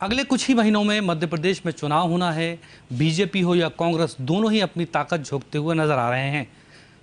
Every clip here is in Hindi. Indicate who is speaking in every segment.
Speaker 1: अगले कुछ ही महीनों में मध्य प्रदेश में चुनाव होना है। बीजेपी हो या कांग्रेस, दोनों ही अपनी ताकत झोंकते हुए नजर आ रहे हैं।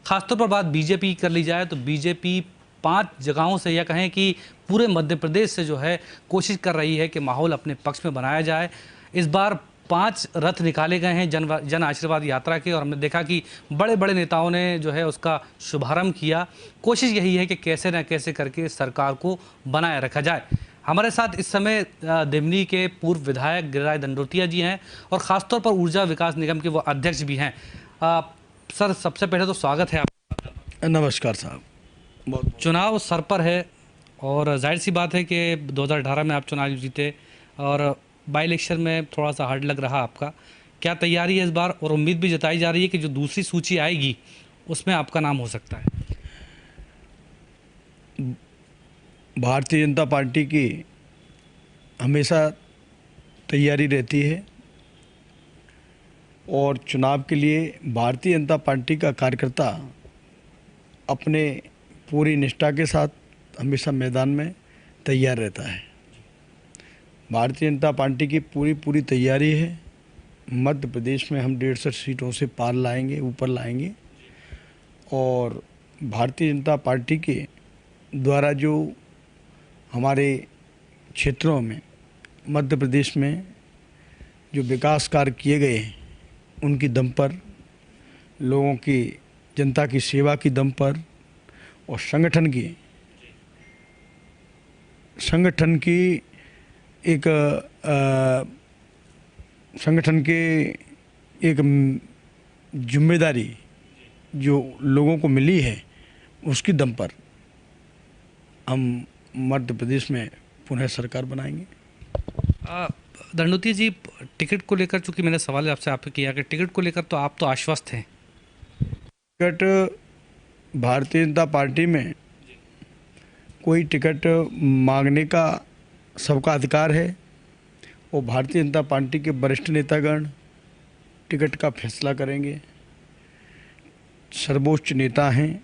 Speaker 1: खासतौर पर बात बीजेपी कर ली जाए तो बीजेपी 5 जगहों से, या कहें कि पूरे मध्य प्रदेश से जो है कोशिश कर रही है कि माहौल अपने पक्ष में बनाया जाए। इस बार 5 रथ निकाले गए हैं जन आशीर्वाद यात्रा के, और हमने देखा कि बड़े बड़े नेताओं ने जो है उसका शुभारंभ किया। कोशिश यही है कि कैसे न कैसे करके सरकार को बनाए रखा जाए। हमारे साथ इस समय देवनी के पूर्व विधायक गिरिराज दंडोतिया जी हैं, और ख़ासतौर पर ऊर्जा विकास निगम के वो अध्यक्ष भी हैं। सर, सबसे पहले तो स्वागत है आपका।
Speaker 2: नमस्कार साहब। बहुत
Speaker 1: चुनाव सर पर है, और जाहिर सी बात है कि 2018 में आप चुनाव जीते, और बाई इलेक्शन में थोड़ा सा हार्ड लग रहा आपका। क्या तैयारी है इस बार, और उम्मीद भी जताई जा रही है कि जो दूसरी सूची आएगी उसमें आपका नाम हो सकता है?
Speaker 2: भारतीय जनता पार्टी की हमेशा तैयारी रहती है, और चुनाव के लिए भारतीय जनता पार्टी का कार्यकर्ता अपने पूरी निष्ठा के साथ हमेशा मैदान में तैयार रहता है। भारतीय जनता पार्टी की पूरी तैयारी है। मध्य प्रदेश में हम 150 सीटों से पार लाएंगे, ऊपर लाएंगे। और भारतीय जनता पार्टी के द्वारा जो हमारे क्षेत्रों में, मध्य प्रदेश में जो विकास कार्य किए गए हैं, उनकी दम पर, लोगों की, जनता की सेवा की दम पर, और संगठन के एक जिम्मेदारी जो लोगों को मिली है, उसकी दम पर हम मध्य प्रदेश में पुनः सरकार बनाएंगे।
Speaker 1: दंडोतिया जी, टिकट को लेकर, चूंकि मैंने सवाल आपसे किया कि टिकट को लेकर तो आप तो आश्वस्त हैं।
Speaker 2: टिकट भारतीय जनता पार्टी में कोई टिकट मांगने का सबका अधिकार है, और भारतीय जनता पार्टी के वरिष्ठ नेतागण टिकट का फैसला करेंगे। सर्वोच्च नेता हैं,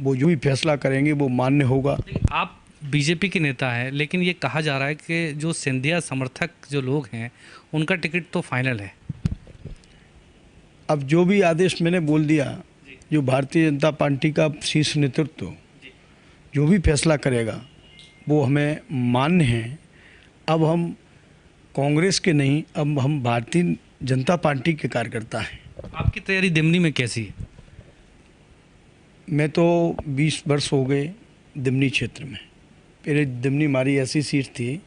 Speaker 2: वो जो भी फैसला करेंगे वो मान्य होगा।
Speaker 1: आप बीजेपी के नेता हैं, लेकिन ये कहा जा रहा है कि जो सिंधिया समर्थक जो लोग हैं उनका टिकट तो फाइनल है।
Speaker 2: अब जो भी आदेश मैंने बोल दिया, जो भारतीय जनता पार्टी का शीर्ष नेतृत्व जो भी फैसला करेगा वो हमें मान्य है। अब हम कांग्रेस के नहीं, अब हम भारतीय जनता पार्टी के कार्यकर्ता हैं।
Speaker 1: आपकी तैयारी दिमनी में कैसी है?
Speaker 2: मैं तो 20 वर्ष हो गए दिमनी क्षेत्र में। पहले दिमनी हमारी ऐसी सीट थी,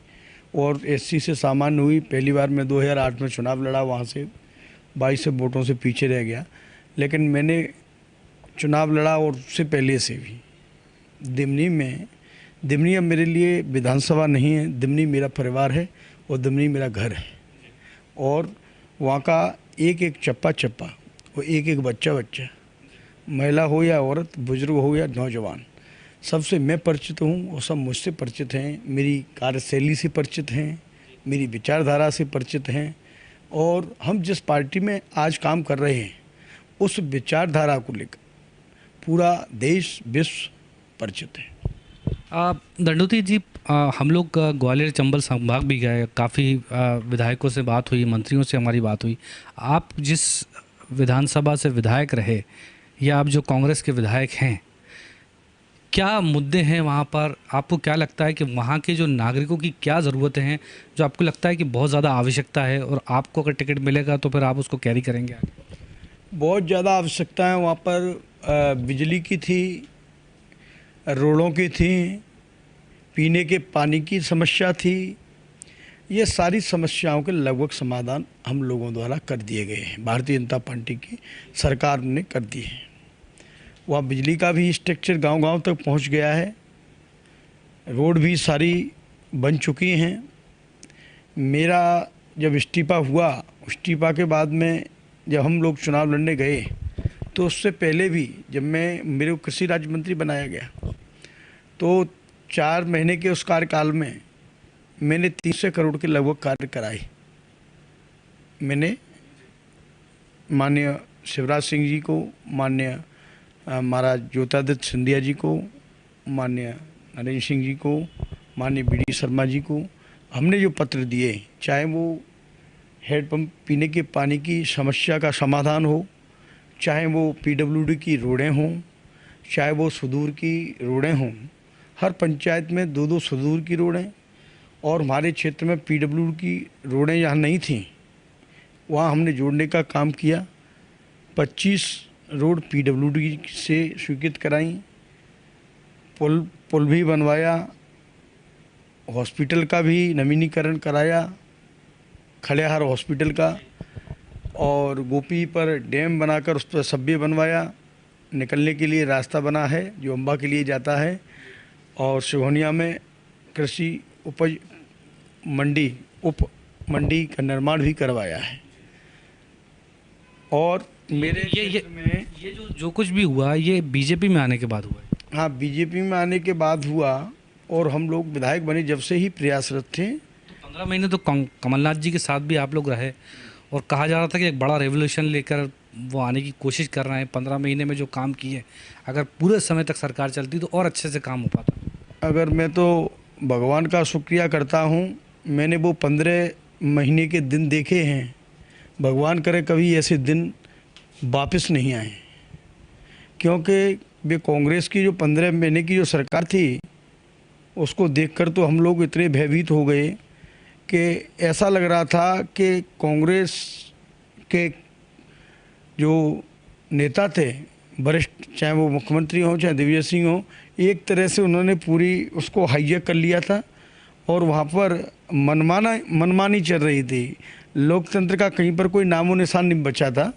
Speaker 2: और एससी से सामान्य हुई। पहली बार मैं 2008 में चुनाव लड़ा, वहाँ से 22 वोटों से पीछे रह गया। लेकिन मैंने चुनाव लड़ा, और उससे पहले से भी दिमनी अब मेरे लिए विधानसभा नहीं है। दिमनी मेरा परिवार है, और दिमनी मेरा घर है। और वहाँ का एक एक चप्पा चप्पा, और एक एक बच्चा, महिला हो या औरत, बुजुर्ग हो या नौजवान, सबसे मैं परिचित हूँ, और सब मुझसे परिचित हैं। मेरी कार्यशैली से परिचित हैं, मेरी विचारधारा से परिचित हैं, और हम जिस पार्टी में आज काम कर रहे हैं उस विचारधारा को लेकर पूरा देश, विश्व परिचित है।
Speaker 1: दंडोतिया जी, हम लोग ग्वालियर चंबल संभाग भी गए, काफ़ी विधायकों से बात हुई, मंत्रियों से हमारी बात हुई। आप जिस विधानसभा से विधायक रहे, या आप जो कांग्रेस के विधायक हैं, क्या मुद्दे हैं वहाँ पर? आपको क्या लगता है कि वहाँ के जो नागरिकों की क्या ज़रूरतें हैं जो आपको लगता है कि बहुत ज़्यादा आवश्यकता है, और आपको अगर टिकट मिलेगा तो फिर आप उसको कैरी करेंगे आगे?
Speaker 2: बहुत ज़्यादा आवश्यकता है वहाँ पर। बिजली की थी, रोडों की थी, पीने के पानी की समस्या थी। ये सारी समस्याओं के लगभग समाधान हम लोगों द्वारा कर दिए गए हैं। भारतीय जनता पार्टी की सरकार ने कर दिए हैं। वहाँ बिजली का भी स्ट्रक्चर गांव-गांव तक पहुँच गया है। रोड भी सारी बन चुकी हैं। मेरा जब इस्तीफा हुआ, इस्तीफा के बाद में जब हम लोग चुनाव लड़ने गए, तो उससे पहले भी जब मेरे को कृषि राज्य मंत्री बनाया गया, तो 4 महीने के उस कार्यकाल में मैंने 300 करोड़ के लगभग कार्य कराए। मैंने माननीय शिवराज सिंह जी को, माननीय महाराज ज्योतिरादित्य सिंधिया जी को, माननीय नरेंद्र सिंह जी को, माननीय बी डी शर्मा जी को, हमने जो पत्र दिए, चाहे वो हैंडपम्प पीने के पानी की समस्या का समाधान हो, चाहे वो पीडब्ल्यूडी की रोडें हों, चाहे वो सुदूर की रोडें हों, हर पंचायत में 2-2 सुदूर की रोडें, और हमारे क्षेत्र में पीडब्ल्यूडी की रोडें जहाँ नहीं थीं वहाँ हमने जोड़ने का काम किया। 25 रोड पीडब्ल्यूडी से स्वीकृत कराई, पुल भी बनवाया, हॉस्पिटल का भी नवीनीकरण कराया, खलियाहार हॉस्पिटल का, और गोपी पर डैम बनाकर उस पर सब्वे बनवाया, निकलने के लिए रास्ता बना है जो अम्बा के लिए जाता है, और सिहोनिया में कृषि उपज मंडी उप मंडी का निर्माण भी करवाया है। और मेरे क्षेत्र में
Speaker 1: ये जो कुछ भी हुआ ये बीजेपी में आने के बाद हुआ है।
Speaker 2: हाँ, बीजेपी में आने के बाद हुआ, और हम लोग विधायक बने जब से ही प्रयासरत थे।
Speaker 1: 15 महीने तो कमलनाथ जी के साथ भी आप लोग रहे, और कहा जा रहा था कि एक बड़ा रेवोल्यूशन लेकर वो आने की कोशिश कर रहे हैं। 15 महीने में जो काम किए, अगर पूरे समय तक सरकार चलती तो और अच्छे से काम हो पाता।
Speaker 2: अगर मैं तो भगवान का शुक्रिया करता हूँ, मैंने वो 15 महीने के दिन देखे हैं। भगवान करे कभी ऐसे दिन वापस नहीं आए, क्योंकि वे कांग्रेस की जो 15 महीने की जो सरकार थी उसको देखकर तो हम लोग इतने भयभीत हो गए कि ऐसा लग रहा था कि कांग्रेस के जो नेता थे वरिष्ठ, चाहे वो मुख्यमंत्री हों चाहे दिग्विजय सिंह हों, एक तरह से उन्होंने पूरी उसको हाईजैक कर लिया था, और वहाँ पर मनमानी चल रही थी। लोकतंत्र का कहीं पर कोई नामो निशान नहीं बचा था।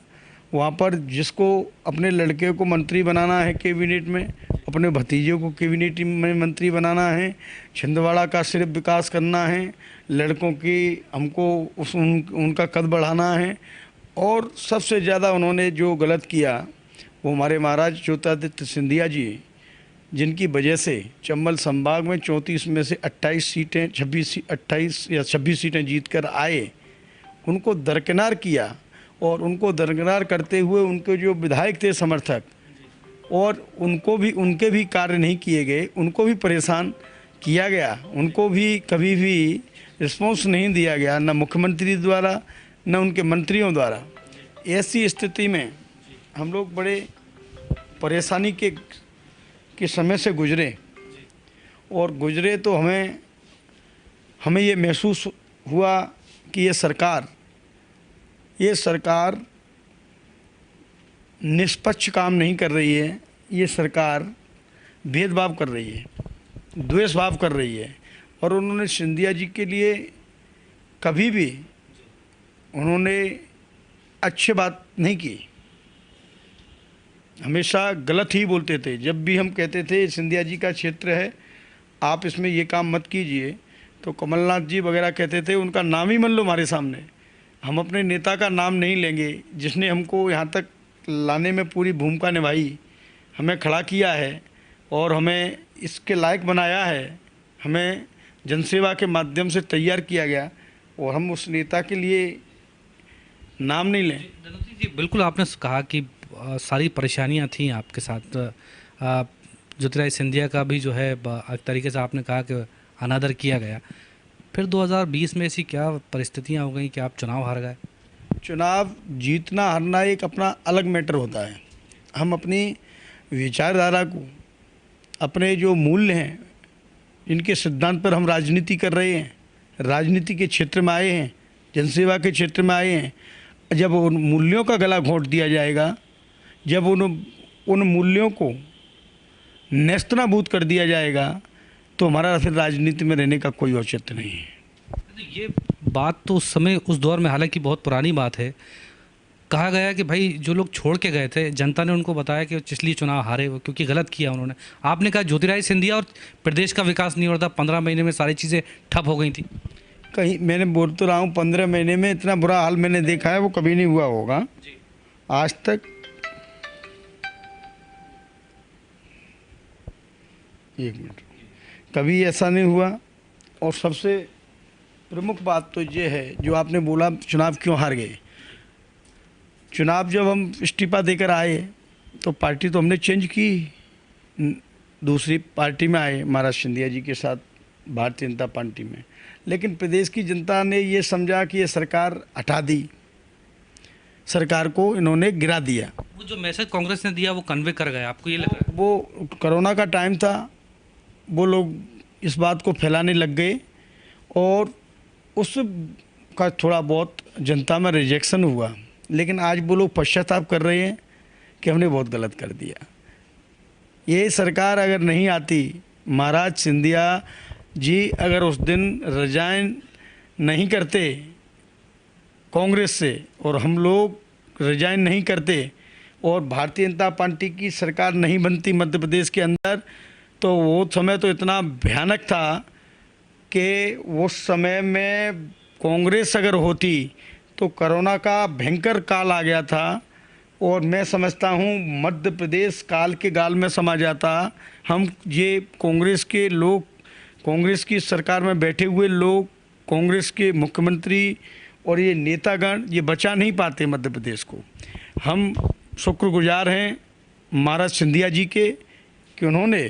Speaker 2: वहाँ पर जिसको अपने लड़के को मंत्री बनाना है कैबिनेट में, अपने भतीजे को कैबिनेट में मंत्री बनाना है, छिंदवाड़ा का सिर्फ विकास करना है, लड़कों की हमको उनका कद बढ़ाना है। और सबसे ज़्यादा उन्होंने जो गलत किया वो हमारे महाराज ज्योतिरादित्य सिंधिया जी, जिनकी वजह से चंबल संभाग में 34 में से 28 सीटें 28 या 26 सीटें जीत कर आए, उनको दरकिनार किया। और उनको दरकिनार करते हुए उनके जो विधायक थे समर्थक, और उनके भी कार्य नहीं किए गए, उनको भी परेशान किया गया, उनको भी कभी भी रिस्पॉन्स नहीं दिया गया, न मुख्यमंत्री द्वारा न उनके मंत्रियों द्वारा। ऐसी स्थिति में हम लोग बड़े परेशानी के समय से गुजरे, और गुजरे तो हमें ये महसूस हुआ कि ये सरकार निष्पक्ष काम नहीं कर रही है, ये सरकार भेदभाव कर रही है, द्वेषभाव कर रही है। और उन्होंने सिंधिया जी के लिए कभी भी उन्होंने अच्छी बात नहीं की, हमेशा गलत ही बोलते थे। जब भी हम कहते थे सिंधिया जी का क्षेत्र है, आप इसमें ये काम मत कीजिए, तो कमलनाथ जी वगैरह कहते थे उनका नाम ही मन लो हमारे सामने, हम अपने नेता का नाम नहीं लेंगे जिसने हमको यहाँ तक लाने में पूरी भूमिका निभाई, हमें खड़ा किया है और हमें इसके लायक बनाया है, हमें जनसेवा के माध्यम से तैयार किया गया, और हम उस नेता के लिए नाम नहीं लें।
Speaker 1: जी बिल्कुल, आपने कहा कि सारी परेशानियां थीं आपके साथ। ज्योतिरादित्य सिंधिया का भी जो है एक तरीके से आपने कहा कि अनादर किया गया। फिर 2020 में ऐसी क्या परिस्थितियां हो गई कि आप चुनाव हार गए?
Speaker 2: चुनाव जीतना हारना एक अपना अलग मैटर होता है। हम अपनी विचारधारा को, अपने जो मूल्य हैं, इनके सिद्धांत पर हम राजनीति कर रहे हैं, राजनीति के क्षेत्र में आए हैं, जनसेवा के क्षेत्र में आए हैं। जब उन मूल्यों का गला घोंट दिया जाएगा, जब उन मूल्यों को नेस्तनाबूद कर दिया जाएगा, तो हमारा फिर राजनीति में रहने का कोई औचित्य नहीं है।
Speaker 1: ये बात तो उस समय, उस दौर में, हालांकि बहुत पुरानी बात है, कहा गया कि भाई जो लोग छोड़ के गए थे, जनता ने उनको बताया कि इसलिए चुनाव हारे वो क्योंकि गलत किया उन्होंने। आपने कहा ज्योतिरादित्य सिंधिया और प्रदेश का विकास नहीं हो रहा था, 15 महीने में सारी चीज़ें ठप हो गई थी।
Speaker 2: कहीं मैंने बोल तो रहा हूँ 15 महीने में इतना बुरा हाल मैंने देखा है वो कभी नहीं हुआ होगा आज तक। एक मिनट, कभी ऐसा नहीं हुआ। और सबसे प्रमुख बात तो ये है जो आपने बोला चुनाव क्यों हार गए। चुनाव जब हम इस्तीफा देकर आए तो पार्टी तो हमने चेंज की, दूसरी पार्टी में आए महाराज सिंधिया जी के साथ भारतीय जनता पार्टी में, लेकिन प्रदेश की जनता ने ये समझा कि ये सरकार हटा दी, सरकार को इन्होंने गिरा दिया।
Speaker 1: वो जो मैसेज कांग्रेस ने दिया वो कन्वे कर गया, आपको ये लग रहा है?
Speaker 2: वो कोरोना का टाइम था, वो लोग इस बात को फैलाने लग गए और उस का थोड़ा बहुत जनता में रिजेक्शन हुआ, लेकिन आज वो लोग पश्चाताप कर रहे हैं कि हमने बहुत गलत कर दिया। ये सरकार अगर नहीं आती, महाराज सिंधिया जी अगर उस दिन रिजाइन नहीं करते कांग्रेस से और हम लोग रिजाइन नहीं करते और भारतीय जनता पार्टी की सरकार नहीं बनती मध्य प्रदेश के अंदर, तो वो समय तो इतना भयानक था कि उस समय में कांग्रेस अगर होती तो कोरोना का भयंकर काल आ गया था और मैं समझता हूँ मध्य प्रदेश काल के गाल में समा जाता। हम ये कांग्रेस के लोग, कांग्रेस की सरकार में बैठे हुए लोग, कांग्रेस के मुख्यमंत्री और ये नेतागण ये बचा नहीं पाते मध्य प्रदेश को। हम शुक्रगुजार हैं महाराज सिंधिया जी के कि उन्होंने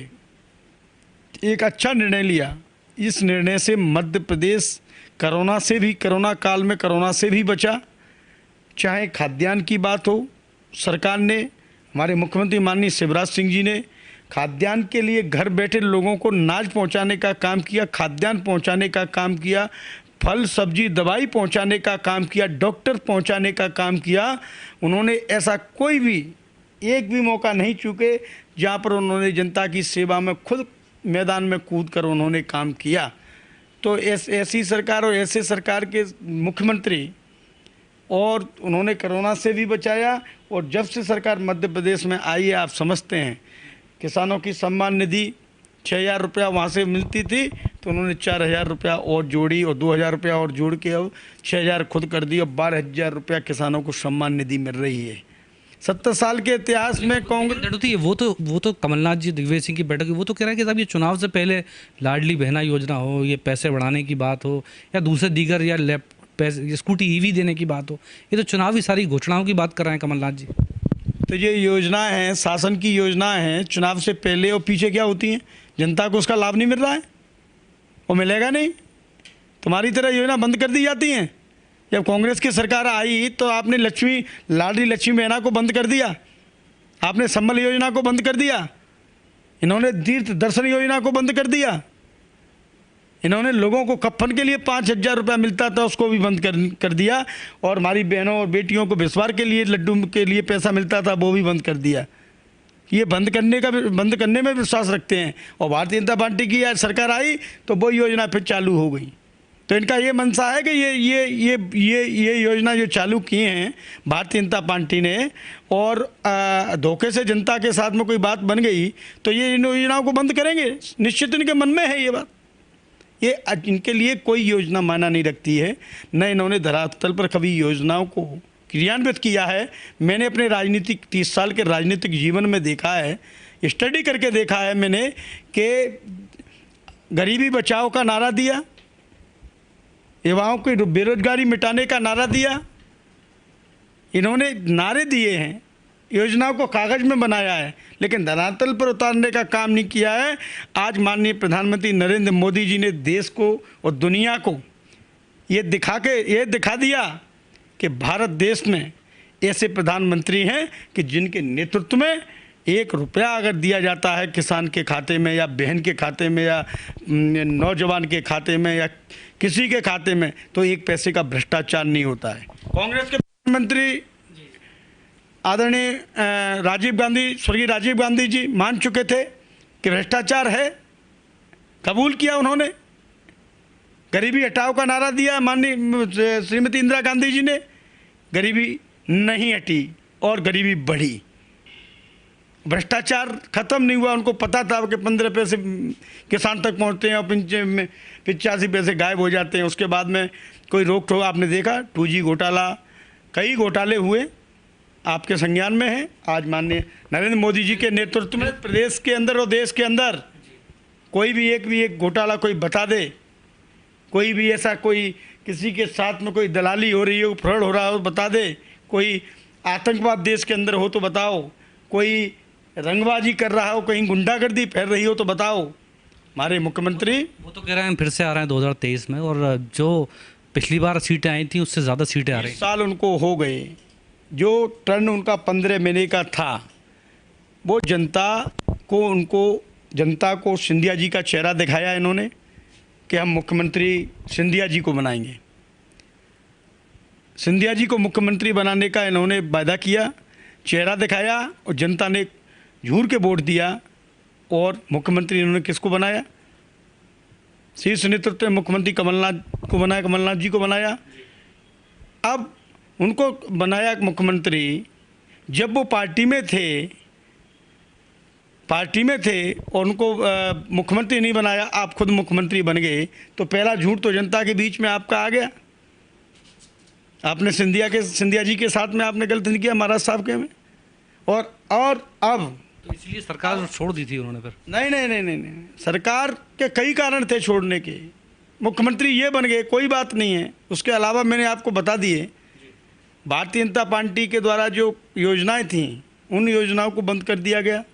Speaker 2: एक अच्छा निर्णय लिया। इस निर्णय से मध्य प्रदेश कोरोना से भी, कोरोना काल में कोरोना से भी बचा। चाहे खाद्यान्न की बात हो, सरकार ने, हमारे मुख्यमंत्री माननीय शिवराज सिंह जी ने खाद्यान्न के लिए घर बैठे लोगों को अनाज पहुंचाने का काम किया, खाद्यान्न पहुंचाने का काम किया, फल सब्जी दवाई पहुंचाने का काम किया, डॉक्टर पहुंचाने का काम किया। उन्होंने ऐसा कोई भी एक भी मौका नहीं चूके जहां पर उन्होंने जनता की सेवा में खुद मैदान में कूद कर उन्होंने काम किया। तो ऐसी सरकार और ऐसे सरकार के मुख्यमंत्री, और उन्होंने कोरोना से भी बचाया। और जब से सरकार मध्य प्रदेश में आई है, आप समझते हैं किसानों की सम्मान निधि 6,000 रुपया वहाँ से मिलती थी, तो उन्होंने 4,000 रुपया और जोड़ी और 2,000 रुपया और जोड़ के अब 6,000 खुद कर दी और 12,000 रुपया किसानों को सम्मान निधि मिल रही है। 70 साल के इतिहास में कांग्रेस,
Speaker 1: वो तो कमलनाथ जी दिग्विजय सिंह की बैठक, वो तो कह रहा है कि साहब ये चुनाव से पहले लाडली बहना योजना हो, ये पैसे बढ़ाने की बात हो या दूसरे दीगर या पैसे स्कूटी ईवी देने की बात हो, ये तो चुनावी सारी घोषणाओं की बात कर रहे हैं कमलनाथ जी।
Speaker 2: तो ये योजना है, शासन की योजना है, चुनाव से पहले और पीछे क्या होती हैं, जनता को उसका लाभ नहीं मिल रहा है, वो मिलेगा नहीं। तुम्हारी तरह योजना बंद कर दी जाती हैं। जब कांग्रेस की सरकार आई तो आपने लाडली लक्ष्मी बहना को बंद कर दिया, आपने संबल योजना को बंद कर दिया, इन्होंने तीर्थ दर्शन योजना को बंद कर दिया, इन्होंने लोगों को कफन के लिए 5,000 रुपया मिलता था उसको भी बंद कर दिया, और हमारी बहनों और बेटियों को विस्वार के लिए लड्डू के लिए पैसा मिलता था वो भी बंद कर दिया। ये बंद करने में विश्वास रखते हैं। और भारतीय जनता पार्टी की आज सरकार आई तो वो योजना फिर चालू हो गई। तो इनका ये मनसा है कि ये योजना जो चालू किए हैं भारतीय जनता पार्टी ने, और धोखे से जनता के साथ में कोई बात बन गई तो ये इन योजनाओं को बंद करेंगे, निश्चित इनके मन में है ये बात। ये इनके लिए कोई योजना मायना नहीं रखती है, न इन्होंने धरातल पर कभी योजनाओं को क्रियान्वित किया है। मैंने अपने 30 साल के राजनीतिक जीवन में देखा है, स्टडी करके देखा है मैंने कि गरीबी बचाओ का नारा दिया, युवाओं की बेरोजगारी मिटाने का नारा दिया, इन्होंने नारे दिए हैं, योजनाओं को कागज़ में बनाया है, लेकिन धरातल पर उतारने का काम नहीं किया है। आज माननीय प्रधानमंत्री नरेंद्र मोदी जी ने देश को और दुनिया को ये दिखा दिया कि भारत देश में ऐसे प्रधानमंत्री हैं कि जिनके नेतृत्व में 1 रुपया अगर दिया जाता है किसान के खाते में या बहन के खाते में या नौजवान के खाते में या किसी के खाते में, तो 1 पैसे का भ्रष्टाचार नहीं होता है। कांग्रेस के प्रधानमंत्री आदरणीय स्वर्गीय राजीव गांधी जी मान चुके थे कि भ्रष्टाचार है, कबूल किया उन्होंने। गरीबी हटाओ का नारा दिया माननीय श्रीमती इंदिरा गांधी जी ने, गरीबी नहीं हटी और गरीबी बढ़ी, भ्रष्टाचार खत्म नहीं हुआ। उनको पता था कि 15 पैसे किसान तक पहुंचते हैं और 85 पैसे गायब हो जाते हैं। उसके बाद में कोई रोक टोक, आपने देखा 2G घोटाला, कई घोटाले हुए, आपके संज्ञान में है। आज माननीय नरेंद्र मोदी जी के नेतृत्व में प्रदेश के अंदर और देश के अंदर कोई भी एक घोटाला कोई बता दे, कोई भी ऐसा कोई किसी के साथ में कोई दलाली हो रही हो, फ्रॉड हो रहा हो बता दे, कोई आतंकवाद देश के अंदर हो तो बताओ, कोई रंगबाजी कर रहा हो, कहीं गुंडागर्दी फैल रही हो तो बताओ। हमारे मुख्यमंत्री
Speaker 1: वो तो कह रहे हैं फिर से आ रहे हैं 2023 में, और जो पिछली बार सीटें आई थी उससे ज़्यादा सीटें आ रही
Speaker 2: इस साल उनको हो गए। जो टर्न उनका 15 महीने का था, वो जनता को सिंधिया जी का चेहरा दिखाया इन्होंने कि हम मुख्यमंत्री सिंधिया जी को बनाएंगे। सिंधिया जी को मुख्यमंत्री बनाने का इन्होंने वादा किया, चेहरा दिखाया, और जनता ने झूठ के वोट दिया और मुख्यमंत्री इन्होंने किसको बनाया? शीर्ष नेतृत्व में मुख्यमंत्री कमलनाथ को बनाया, कमलनाथ जी को बनाया। अब उनको बनाया मुख्यमंत्री जब वो पार्टी में थे और उनको मुख्यमंत्री नहीं बनाया, आप खुद मुख्यमंत्री बन गए, तो पहला झूठ तो जनता के बीच में आपका आ गया। आपने सिंधिया जी के साथ में आपने गलत नहीं किया महाराज साहब के में। और अब
Speaker 1: तो इसलिए सरकार छोड़ दी थी उन्होंने फिर?
Speaker 2: नहीं, सरकार के कई कारण थे छोड़ने के। मुख्यमंत्री ये बन गए, कोई बात नहीं है। उसके अलावा मैंने आपको बता दिए, भारतीय जनता पार्टी के द्वारा जो योजनाएं थीं उन योजनाओं को बंद कर दिया गया।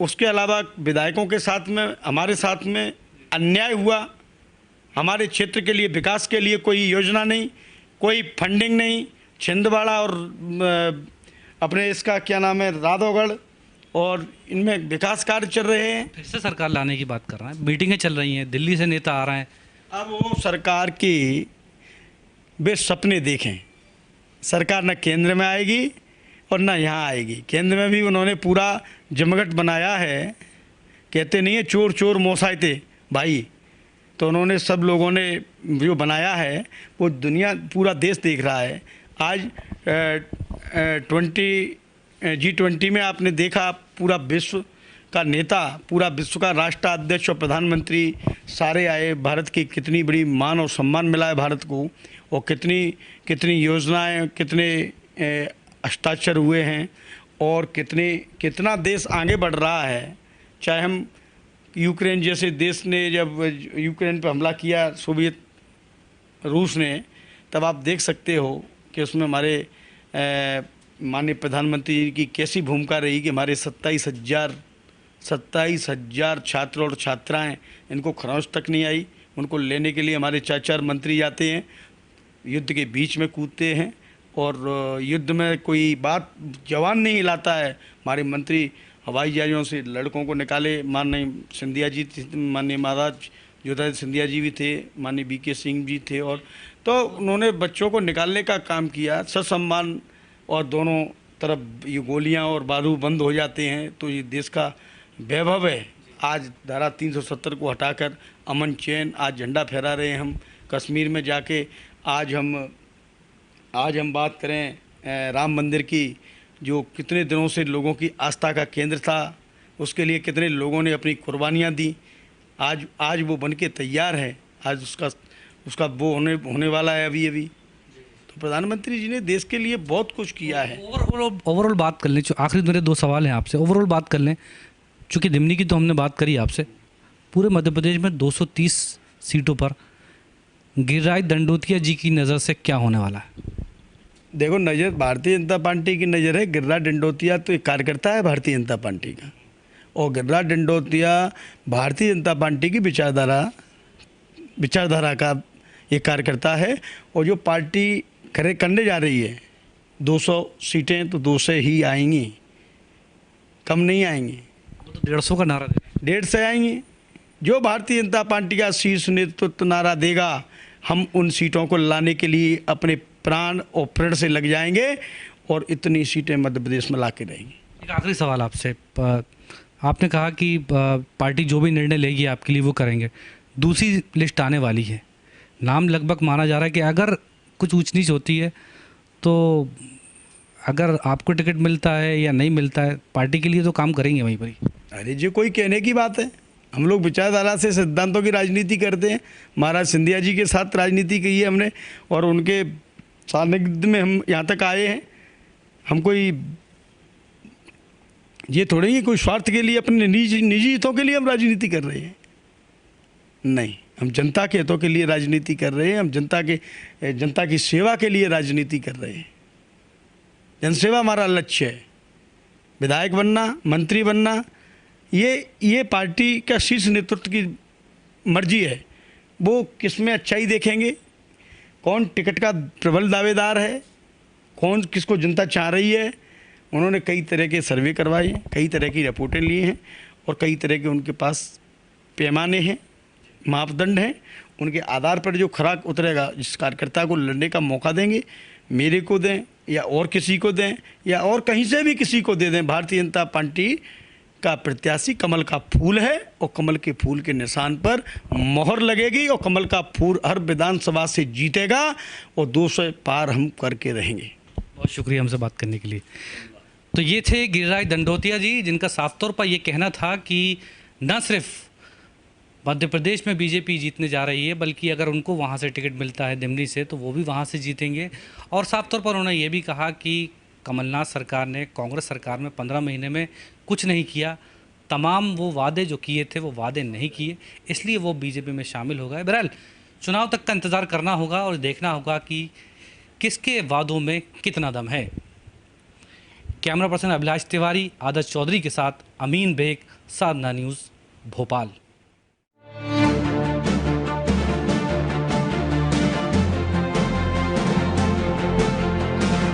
Speaker 2: उसके अलावा विधायकों के साथ में, हमारे साथ में अन्याय हुआ। हमारे क्षेत्र के लिए, विकास के लिए कोई योजना नहीं, कोई फंडिंग नहीं। छिंदवाड़ा और अपने इसका क्या नाम है, राधौगढ़, और इनमें विकास कार्य चल रहे हैं।
Speaker 1: फिर से सरकार लाने की बात कर रहे हैं, मीटिंगें चल रही हैं, दिल्ली से नेता आ रहे हैं।
Speaker 2: अब वो सरकार की वे सपने देखें। सरकार न केंद्र में आएगी और न यहाँ आएगी। केंद्र में भी उन्होंने पूरा जमघट बनाया है। कहते नहीं है चोर चोर मोसाइते भाई, तो उन्होंने सब लोगों ने जो बनाया है वो दुनिया, पूरा देश देख रहा है। आज G20 में आपने देखा, पूरा विश्व का नेता, पूरा विश्व का राष्ट्राध्यक्ष और प्रधानमंत्री सारे आए। भारत की कितनी बड़ी मान और सम्मान मिला है भारत को, और कितनी योजनाएं, कितने हस्ताक्षर हुए हैं, और कितना देश आगे बढ़ रहा है। चाहे हम यूक्रेन जैसे देश ने, जब यूक्रेन पर हमला किया सोवियत रूस ने, तब आप देख सकते हो कि उसमें हमारे माननीय प्रधानमंत्री जी की कैसी भूमिका रही कि हमारे 27,000 छात्र और छात्राएं, इनको खरोंच तक नहीं आई। उनको लेने के लिए हमारे 4 मंत्री जाते हैं, युद्ध के बीच में कूदते हैं, और युद्ध में कोई बात जवान नहीं हिलाता है। हमारे मंत्री हवाई जहाज़ों से लड़कों को निकाले। माननीय सिंधिया जी, माननीय महाराज ज्योतिरादित्य सिंधिया जी भी थे, माननीय BK सिंह जी थे, और तो उन्होंने बच्चों को निकालने का काम किया ससम्मान। और दोनों तरफ ये गोलियां और बारूद बंद हो जाते हैं, तो ये देश का वैभव है। आज धारा 370 को हटाकर अमन चैन, आज झंडा फहरा रहे हैं हम कश्मीर में जाके। आज हम बात करें राम मंदिर की, जो कितने दिनों से लोगों की आस्था का केंद्र था, उसके लिए कितने लोगों ने अपनी कुर्बानियां दी। आज वो बन के तैयार है। आज उसका वो होने वाला है अभी। तो प्रधानमंत्री जी ने देश के लिए बहुत कुछ किया है।
Speaker 1: ओवरऑल बात कर लें, जो आखिरी मेरे 2 सवाल हैं आपसे, ओवरऑल बात कर लें। चूँकि दिमनी की तो हमने बात करी आपसे, पूरे मध्य प्रदेश में 230 सीटों पर गिरिराज दंडोतिया जी की नज़र से क्या होने वाला है?
Speaker 2: देखो, नज़र भारतीय जनता पार्टी की नज़र है। गिरिराज दंडोतिया तो एक कार्यकर्ता है भारतीय जनता पार्टी का, और गिरिराज दंडोतिया भारतीय जनता पार्टी की विचारधारा का एक कार्यकर्ता है। और जो पार्टी करने जा रही है 200 सीटें, तो 200 ही आएंगी, कम नहीं आएंगी।
Speaker 1: तो 150 का नारा
Speaker 2: 150 आएंगी। जो भारतीय जनता पार्टी का शीर्ष नेतृत्व नारा देगा, हम उन सीटों को लाने के लिए अपने प्राण और प्रण से लग जाएंगे, और इतनी सीटें मध्य प्रदेश में ला के रहेंगी।
Speaker 1: एक आखिरी सवाल आपसे, आपने कहा कि पार्टी जो भी निर्णय लेगी आपके लिए वो करेंगे। दूसरी लिस्ट आने वाली है, नाम लगभग माना जा रहा है कि अगर कुछ ऊंच नीच होती है, तो अगर आपको टिकट मिलता है या नहीं मिलता है, पार्टी के लिए तो काम करेंगे वहीं पर ही।
Speaker 2: अरे जी, कोई कहने की बात है? हम लोग विचारधारा से, सिद्धांतों की राजनीति करते हैं। महाराज सिंधिया जी के साथ राजनीति की है हमने, और उनके सानिध्य में हम यहाँ तक आए हैं। हम कोई ये थोड़े ही कोई स्वार्थ के लिए, अपने निजी हितों के लिए हम राजनीति कर रहे हैं। नहीं, हम जनता के हितों के लिए राजनीति कर रहे हैं। हम जनता की सेवा के लिए राजनीति कर रहे हैं। जनसेवा हमारा लक्ष्य है। विधायक बनना, मंत्री बनना, ये पार्टी का शीर्ष नेतृत्व की मर्जी है, वो किस में अच्छाई देखेंगे, कौन टिकट का प्रबल दावेदार है, कौन किसको जनता चाह रही है। उन्होंने कई तरह के सर्वे करवाए हैं, कई तरह की रिपोर्टें लिए हैं और कई तरह के उनके पास पैमाने हैं, मापदंड हैं। उनके आधार पर जो खरा उतरेगा, जिस कार्यकर्ता को लड़ने का मौका देंगे, मेरे को दें या और किसी को दें या और कहीं से भी किसी को दे दें, भारतीय जनता पार्टी का प्रत्याशी कमल का फूल है और कमल के फूल के निशान पर मोहर लगेगी और कमल का फूल हर विधानसभा से जीतेगा और 200 पार हम करके रहेंगे।
Speaker 1: बहुत शुक्रिया हमसे बात करने के लिए। तो ये थे गिरिराज दंडोतिया जी, जिनका साफ तौर पर ये कहना था कि न सिर्फ मध्य प्रदेश में बीजेपी जीतने जा रही है, बल्कि अगर उनको वहाँ से टिकट मिलता है दिमनी से तो वो भी वहाँ से जीतेंगे। और साफ तौर पर उन्होंने ये भी कहा कि कमलनाथ सरकार ने, कांग्रेस सरकार में 15 महीने में कुछ नहीं किया, तमाम वो वादे जो किए थे वो वादे नहीं किए, इसलिए वो बीजेपी में शामिल हो गए। बहरहाल चुनाव तक का इंतज़ार करना होगा और देखना होगा कि किसके वादों में कितना दम है। कैमरा पर्सन अभिलाष तिवारी, आदर्श चौधरी के साथ अमीन बेग, साधना न्यूज़, भोपाल।